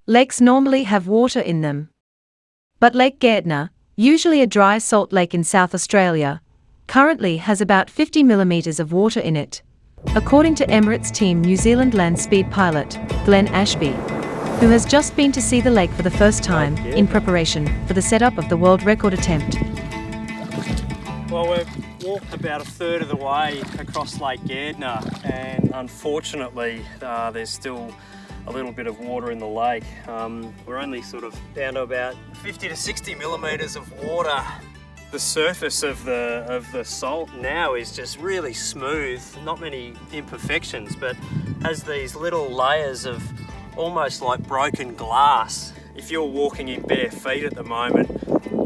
lakes normally have water in them. But Lake Gairdner, usually a dry salt lake in South Australia, currently has about 50 millimetres of water in it, according to Emirates Team New Zealand land speed pilot, Glenn Ashby, who has just been to see the lake for the first time in preparation for the setup of the world record attempt. Well, we've walked about a third of the way across Lake Gairdner, and unfortunately there's still a little bit of water in the lake. We're only sort of down to about 50 to 60 millimetres of water. The surface of the salt now is just really smooth, not many imperfections, but has these little layers of almost like broken glass. If you're walking in bare feet at the moment,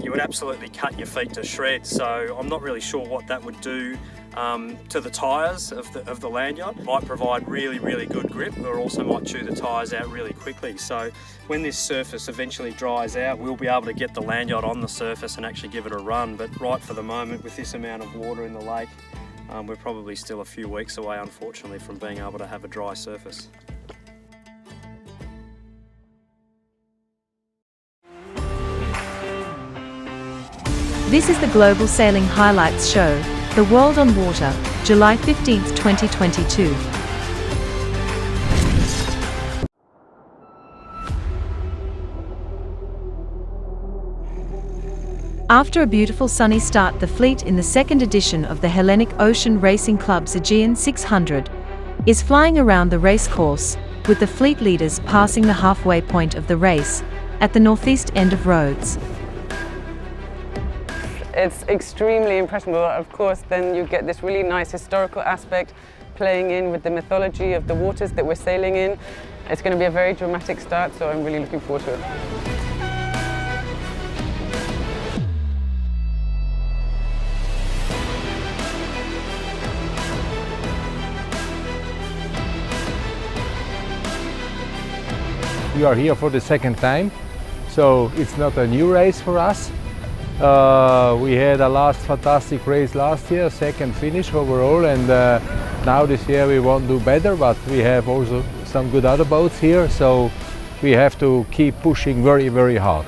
you would absolutely cut your feet to shreds. So I'm not really sure what that would do to the tyres of the lanyard. It might provide really good grip, or also might chew the tyres out really quickly. So when this surface eventually dries out, we'll be able to get the lanyard on the surface and actually give it a run. But right for the moment, with this amount of water in the lake, we're probably still a few weeks away, unfortunately, from being able to have a dry surface. This is the Global Sailing Highlights Show, The World on Water, July 15, 2022. After a beautiful sunny start, the fleet in the second edition of the Hellenic Ocean Racing Club's Aegean 600 is flying around the racecourse, with the fleet leaders passing the halfway point of the race at the northeast end of Rhodes. It's extremely impressionable. Of course, then you get this really nice historical aspect playing in with the mythology of the waters that we're sailing in. It's going to be a very dramatic start, so I'm really looking forward to it. We are here for the second time, so it's not a new race for us. We had a last fantastic race last year, second finish overall, and now this year we want to do better, but we have also some good other boats here, so we have to keep pushing very hard.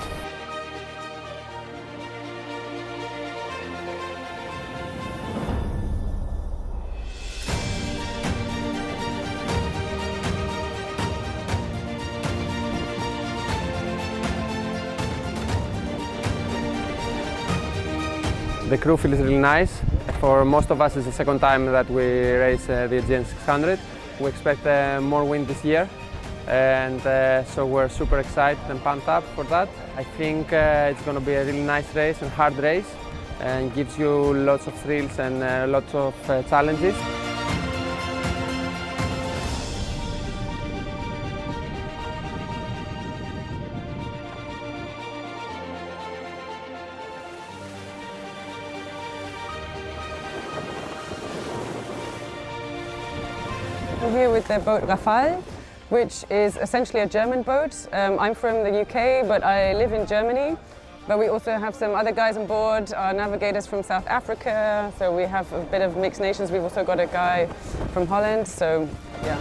The crew feels really nice. For most of us, it's the second time that we race the Aegean 600. We expect more wind this year, and so we're super excited and pumped up for that. I think it's going to be a really nice race and hard race, and gives you lots of thrills and lots of challenges. I'm here with the boat Rafale, which is essentially a German boat. I'm from the UK, but I live in Germany. But we also have some other guys on board, our navigators from South Africa, so we have a bit of mixed nations. We've also got a guy from Holland, so yeah.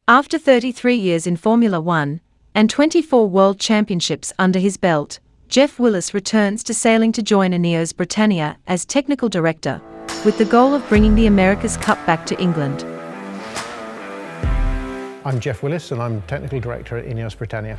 After 33 years in Formula One and 24 World Championships under his belt, Geoff Willis returns to sailing to join INEOS Britannia as technical director, with the goal of bringing the America's Cup back to England. I'm Geoff Willis and I'm technical director at INEOS Britannia.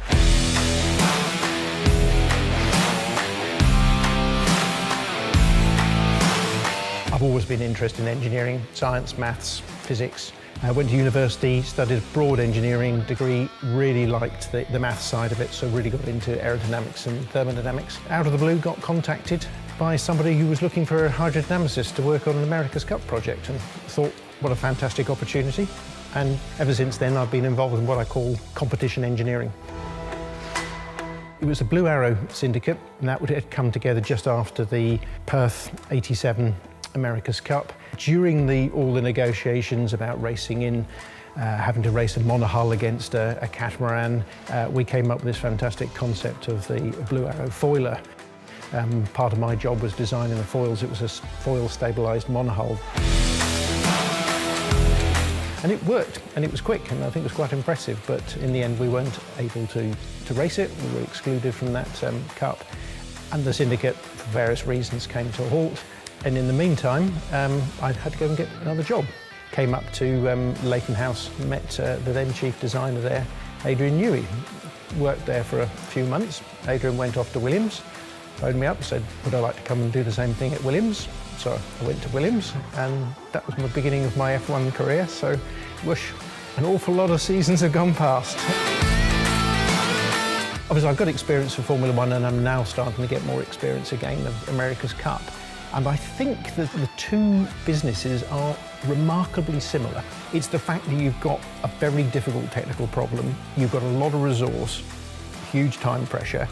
I've always been interested in engineering, science, maths, physics, I went to university, studied a broad engineering degree, really liked the math side of it, so really got into aerodynamics and thermodynamics. Out of the blue, got contacted by somebody who was looking for a hydrodynamicist to work on an America's Cup project, and thought, what a fantastic opportunity. And ever since then, I've been involved in what I call competition engineering. It was a Blue Arrow syndicate, and that had come together just after the Perth '87 America's Cup. During all the negotiations about racing in, having to race a monohull against a catamaran, we came up with this fantastic concept of the Blue Arrow foiler. Part of my job was designing the foils. It was a foil stabilised monohull. And it worked, and it was quick, and I think it was quite impressive, but in the end we weren't able to race it. We were excluded from that cup, and the syndicate, for various reasons, came to a halt. And in the meantime, I had to go and get another job. Came up to Leighton House, met the then chief designer there, Adrian Newey. Worked there for a few months. Adrian went off to Williams, phoned me up, said, would I like to come and do the same thing at Williams? So I went to Williams, and that was the beginning of my F1 career, so whoosh, an awful lot of seasons have gone past. Obviously I've got experience for Formula One, and I'm now starting to get more experience again of America's Cup. And I think that the two businesses are remarkably similar. It's the fact that you've got a very difficult technical problem, you've got a lot of resource, huge time pressure,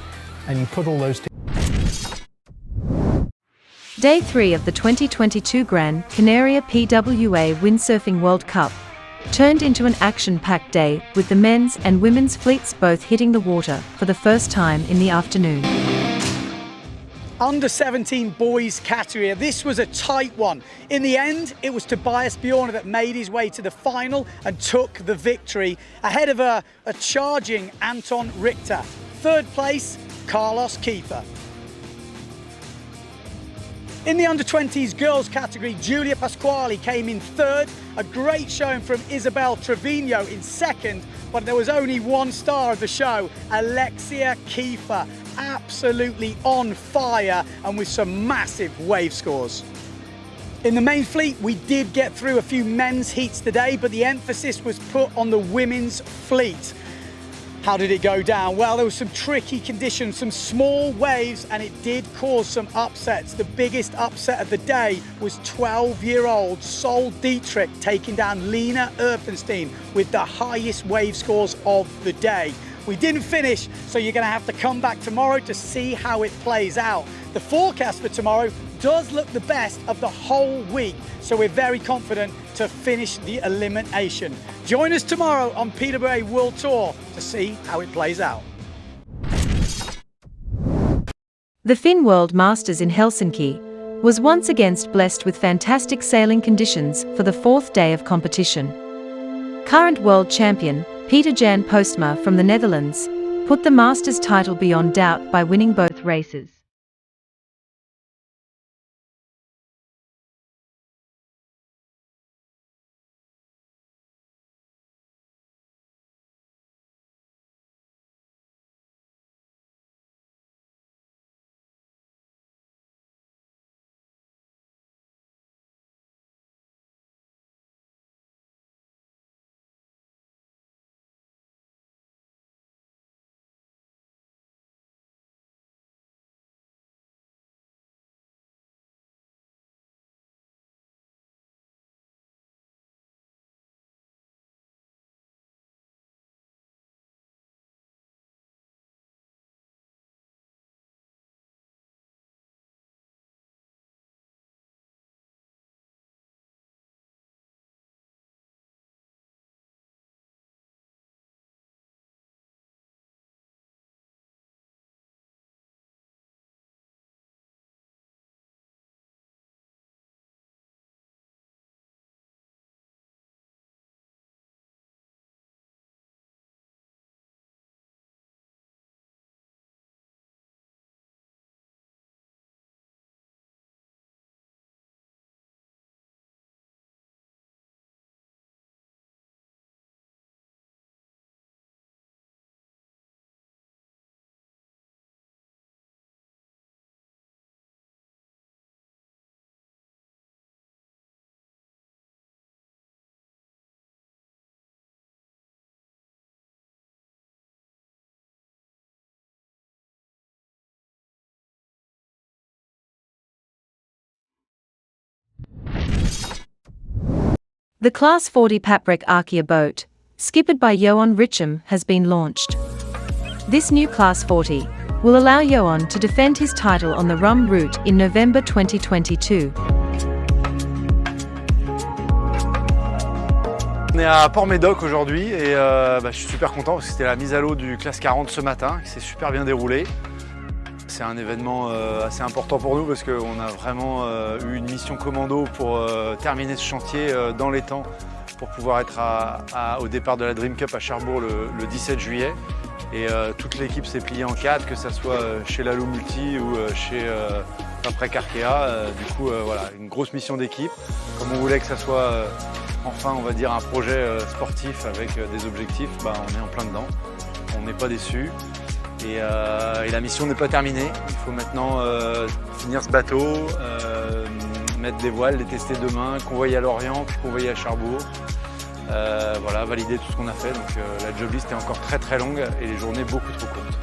and you put all those together. Day 3 of the 2022 Gran Canaria PWA Windsurfing World Cup turned into an action-packed day, with the men's and women's fleets both hitting the water for the first time in the afternoon. Under 17 boys category, this was a tight one. In the end, it was Tobias Bjorn that made his way to the final and took the victory ahead of a charging Anton Richter. Third place, Carlos Kiefer. In the under-20s girls category, Julia Pasquale came in third. A great showing from Isabel Trevino in second, but there was only one star of the show, Alexia Kiefer, absolutely on fire and with some massive wave scores. In the main fleet, we did get through a few men's heats today, but the emphasis was put on the women's fleet. How did it go down? Well, there was some tricky conditions, some small waves, and it did cause some upsets. The biggest upset of the day was 12-year-old Sol Dietrich taking down Lena Erpenstein with the highest wave scores of the day. We didn't finish, so you're going to have to come back tomorrow to see how it plays out. The forecast for tomorrow does look the best of the whole week, so we're very confident to finish the elimination. Join us tomorrow on PWA World Tour to see how it plays out. The Finn World Masters in Helsinki was once again blessed with fantastic sailing conditions for the fourth day of competition. Current world champion Peter Jan Postma from the Netherlands put the Masters title beyond doubt by winning both races. The Class 40 Paprec Archaea boat, skippered by Johan Richem, has been launched. This new Class 40 will allow Johan to defend his title on the Rum route in November 2022. On est à Port-Médoc aujourd'hui et je suis super content parce que c'était la mise à l'eau du Classe 40 ce matin qui s'est super bien déroulée. C'est un événement assez important pour nous parce qu'on a vraiment eu une mission commando pour terminer ce chantier dans les temps pour pouvoir être au départ de la Dream Cup à Cherbourg le 17 juillet. Et toute l'équipe s'est pliée en quatre, que ce soit chez Lalo Multi ou chez Paprec Archaea. Du coup, voilà, une grosse mission d'équipe. Comme on voulait que ça soit enfin, on va dire, un projet sportif avec des objectifs, on est en plein dedans. On n'est pas déçus. Et la mission n'est pas terminée. Il faut maintenant finir ce bateau, mettre des voiles, les tester demain, convoyer à Lorient, puis convoyer à Cherbourg. Voilà, valider tout ce qu'on a fait. Donc la job list est encore très très longue et les journées beaucoup trop courtes.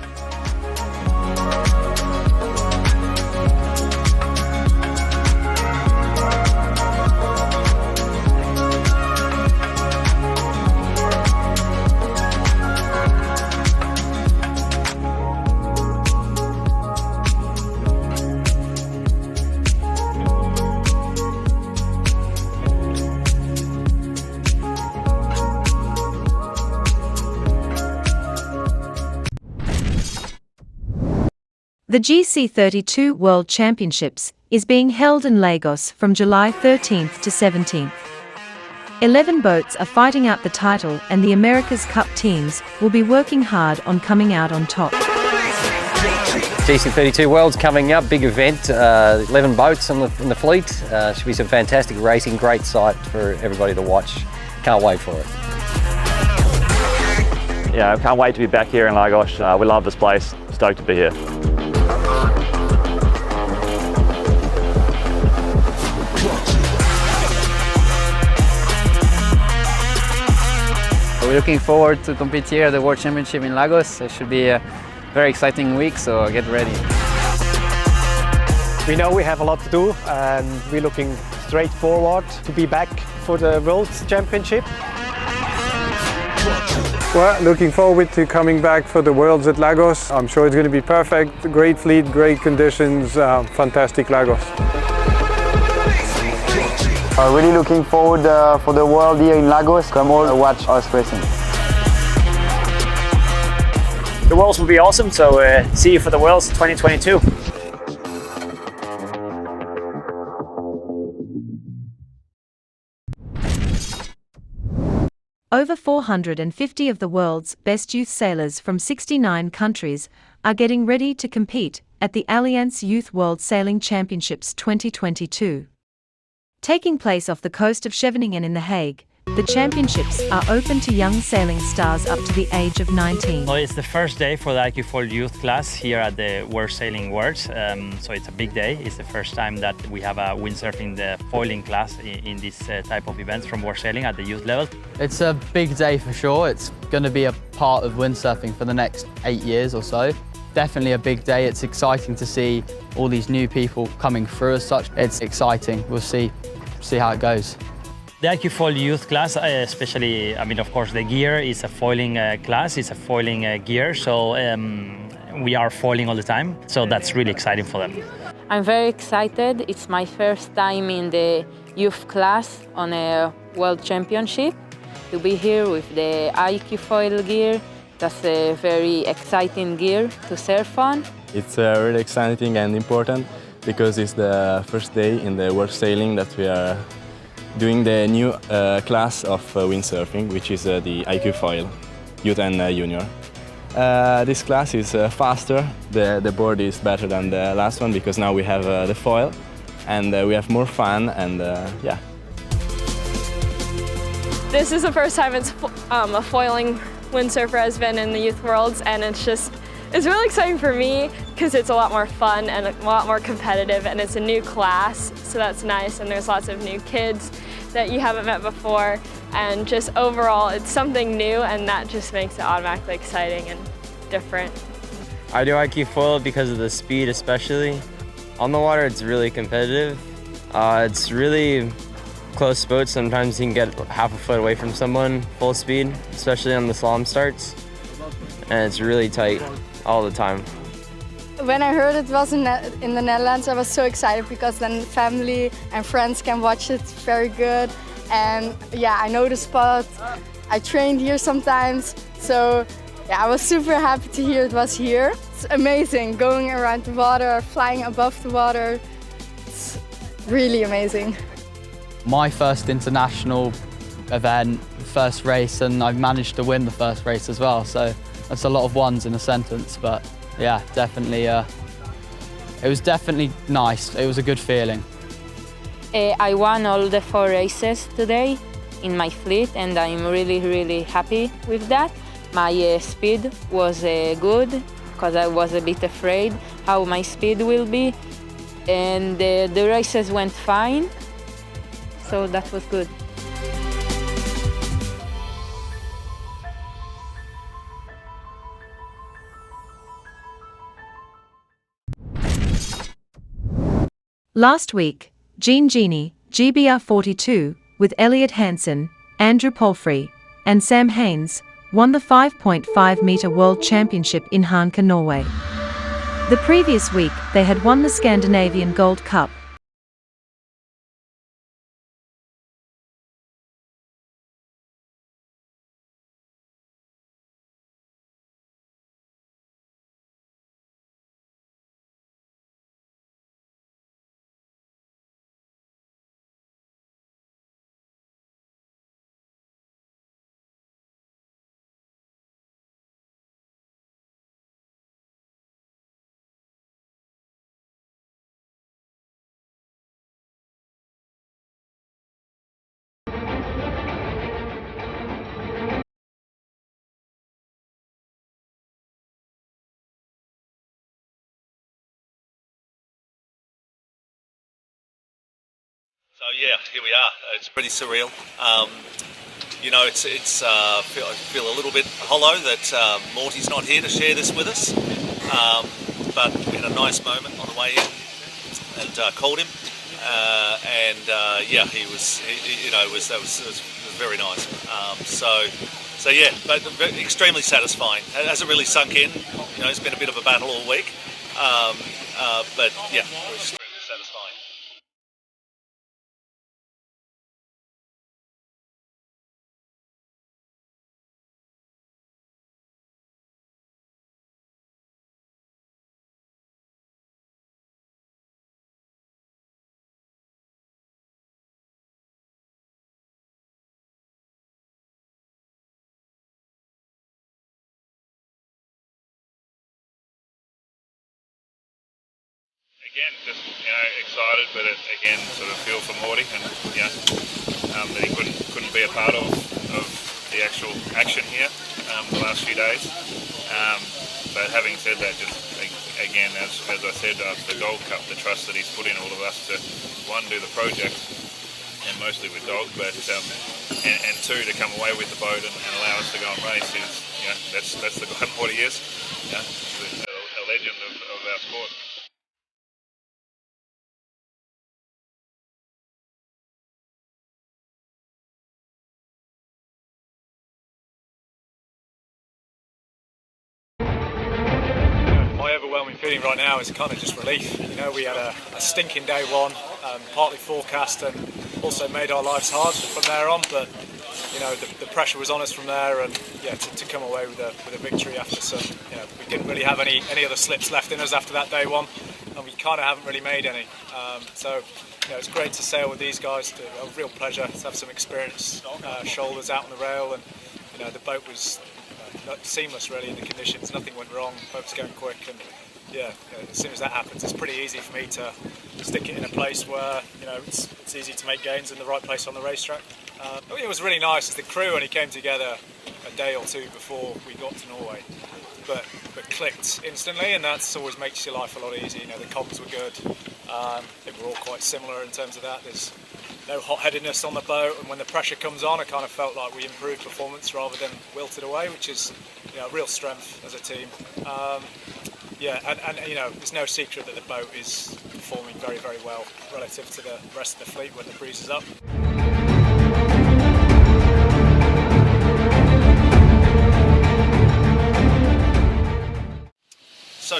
The GC32 World Championships is being held in Lagos from July 13th to 17th. 11 boats are fighting out the title and the America's Cup teams will be working hard on coming out on top. GC32 World's coming up, big event, 11 boats in the fleet. Should be some fantastic racing, great sight for everybody to watch. Can't wait for it. Yeah, I can't wait to be back here in Lagos. We love this place, stoked to be here. We're looking forward to compete here at the World Championship in Lagos. It should be a very exciting week, so get ready. We know we have a lot to do and we're looking straight forward to be back for the World Championship. Well, looking forward to coming back for the Worlds at Lagos. I'm sure it's going to be perfect. Great fleet, great conditions, fantastic Lagos. Really looking forward for the World here in Lagos. Come all watch us racing. The Worlds will be awesome, so see you for the Worlds 2022. Over 450 of the world's best youth sailors from 69 countries are getting ready to compete at the Allianz Youth World Sailing Championships 2022. Taking place off the coast of Scheveningen in The Hague, the championships are open to young sailing stars up to the age of 19. Well, it's the first day for the IQ Foil Youth class here at the World Sailing Worlds, so it's a big day. It's the first time that we have a windsurfing the foiling class in this type of events from World Sailing at the youth level. It's a big day for sure. It's going to be a part of windsurfing for the next 8 years or so. Definitely a big day. It's exciting to see all these new people coming through as such. It's exciting. We'll see how it goes. The IQ Foil Youth class, especially, of course, the gear is a foiling class. It's a foiling gear, so we are foiling all the time. So that's really exciting for them. I'm very excited. It's my first time in the youth class on a World Championship. To be here with the IQ Foil gear, that's a very exciting gear to surf on. It's really exciting and important because it's the first day in the World Sailing that we are doing the new class of windsurfing, which is the IQ Foil, Youth and Junior. This class is faster, the board is better than the last one because now we have the foil and we have more fun and yeah. This is the first time a foiling windsurfer has been in the Youth Worlds, and it's really exciting for me because it's a lot more fun and a lot more competitive, and it's a new class, so that's nice, and there's lots of new kids that you haven't met before, and just overall it's something new, and that just makes it automatically exciting and different. I do IQ Foil because of the speed especially. On the water it's really competitive. It's really close boats, sometimes you can get half a foot away from someone full speed, especially on the slalom starts. And it's really tight all the time. When I heard it was in the Netherlands, I was so excited because then family and friends can watch it very good. And yeah, I know the spot. I trained here sometimes. So yeah, I was super happy to hear it was here. It's amazing going around the water, flying above the water. It's really amazing. My first international event, first race, and I've managed to win the first race as well. So that's a lot of ones in a sentence, but yeah, definitely. It was definitely nice. It was a good feeling. I won all the 4 races today in my fleet, and I'm really happy with that. My speed was good, because I was a bit afraid how my speed will be, and the races went fine, so that was good. Last week, Jean Genie, GBR42, with Elliot Hansen, Andrew Palfrey, and Sam Haynes, won the 5.5-meter World Championship in Hanka, Norway. The previous week, they had won the Scandinavian Gold Cup. So yeah, here we are. It's pretty surreal. You know, I feel a little bit hollow that Morty's not here to share this with us. But we had a nice moment on the way in, and called him, yeah, it was very nice. So yeah, but extremely satisfying. It hasn't really sunk in. You know, it's been a bit of a battle all week, but yeah, it was extremely satisfying. Again, just excited, but again, sort of feel for Morty, and that he couldn't be a part of the actual action here the last few days. But having said that, just again, as I said, after the Gold Cup, the trust that he's put in all of us to do the project, and mostly with Dog, but and 2 to come away with the boat and allow us to go and race is that's the guy Morty is, a legend of our sport. Overwhelming feeling right now is kind of just relief. You know, we had a stinking day one, partly forecast, and also made our lives hard from there on. But you know, the pressure was on us from there, and yeah, to come away with a victory after some, you know, we didn't really have any other slips left in us after that day one, and we kind of haven't really made any. So you know, it's great to sail with these guys. A real pleasure to have some experienced shoulders out on the rail, and you know, the boat was seamless really in the conditions. Nothing went wrong. The boat was going quick, and yeah, as soon as that happens, it's pretty easy for me to stick it in a place where you know it's easy to make gains in the right place on the racetrack. It was really nice as the crew only came together a day or 2 before we got to Norway, but clicked instantly, and that always makes your life a lot easier. You know, the comms were good. They were all quite similar in terms of that. There's no hot-headedness on the boat, and when the pressure comes on, I kind of felt like we improved performance rather than wilted away, which is, you know, a real strength as a team. Yeah, and you know, there's no secret that the boat is performing very well relative to the rest of the fleet when the breeze is up.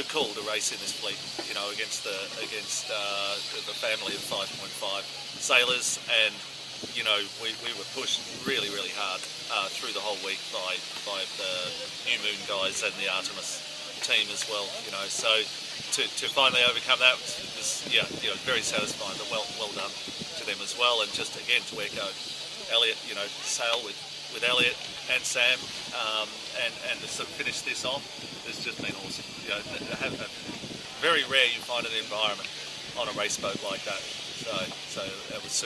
good call to race in this fleet, you know, against the family of 5.5 sailors, and you know, we were pushed really hard through the whole week by the New Moon guys and the Artemis team as well, you know. So to finally overcome that was very satisfying. But well done to them as well. And just again to echo Elliot, you know, sail with Elliot and Sam, and to sort of finish this off, it's just been awesome. You know, very rare you find an environment on a race boat like that. So it was